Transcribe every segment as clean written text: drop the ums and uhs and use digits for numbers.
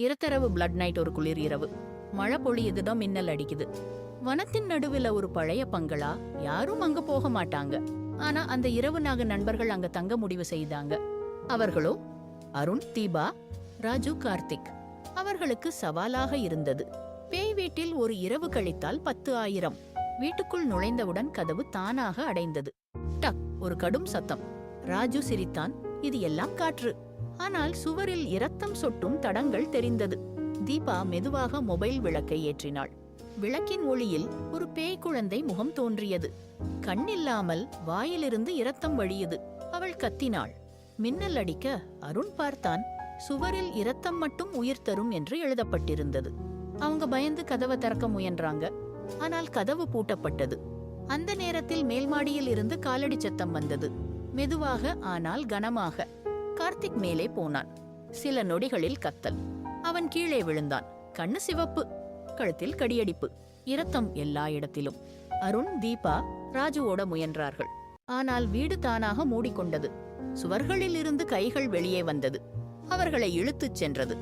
இரத்தரவு blood night, ஒரு குளிர் இரவு. மழை பொழியுதுதான், மின்னல் அடிக்குது. வனத்தின் நடுவில் ஒரு பழைய பங்களா. யாரும் அங்க போக மாட்டாங்க. ஆனா அந்த இரவு நண்பர்கள் அங்க தங்க முடிவு செய்தாங்க. அவர்களோ அருண், தீபா, ராஜு, கார்த்திக். அவர்களுக்கு சவாலாக இருந்தது. பேய் வீட்டில் ஒரு இரவு கழித்தால் 10,000. வீட்டுக்குள் நுழைந்தவுடன் கதவு தானாக அடைந்தது. டக், ஒரு கடும் சத்தம். ராஜு சிரித்தான். இது எல்லாம் காற்று. ஆனால் சுவரில் இரத்தம் சொட்டும் தடங்கள் தெரிந்தது. தீபா மெதுவாக மொபைல் விளக்கை ஏற்றினாள். விளக்கின் ஒளியில் ஒரு பேய் குழந்தை முகம் தோன்றியது. கண்ணில்லாமல் வாயிலிருந்து இரத்தம் வழியுது. அவள் கத்தினாள். மின்னல் அடிக்க அருண் பார்த்தான். சுவரில் இரத்தம் மட்டும் உயிர் தரும் என்று எழுதப்பட்டிருந்தது. அவங்க பயந்து கதவை திறக்க முயன்றாங்க. ஆனால் கதவு பூட்டப்பட்டது. அந்த நேரத்தில் மேல்மாடியில் இருந்து காலடி சத்தம் வந்தது. மெதுவாக, ஆனால் கனமாக. கார்த்திக் மேலே போனான். சில நொடிகளில் கத்தல். அவன் கீழே விழுந்தான். கண்ணு சிவப்பு, கழுத்தில் கடியடிப்பு, இரத்தம் எல்லா இடத்திலும். அருண், தீபா ராஜுவோட முயன்றார்கள். ஆனால் வீடு தானாக மூடிக்கொண்டது. சுவர்களில் இருந்து கைகள் வெளியே வந்தது. அவர்களை இழுத்துச் சென்றது.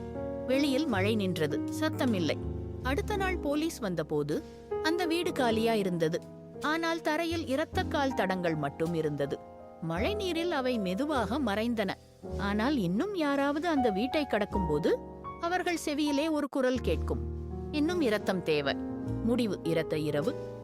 வெளியில் மழை நின்றது. சத்தமில்லை. அடுத்த நாள் போலீஸ் வந்தபோது அந்த வீடு காலியா இருந்தது. ஆனால் தரையில் இரத்தக்கால் தடங்கள் மட்டும் இருந்தது. மழை நீரில் அவை மெதுவாக மறைந்தன. ஆனால் இன்னும் யாராவது அந்த வீட்டை கடக்கும்போது அவர்கள் செவியிலே ஒரு குரல் கேட்கும். இன்னும் இரத்தம் தேவை. முடிவு இரத்த இரவு.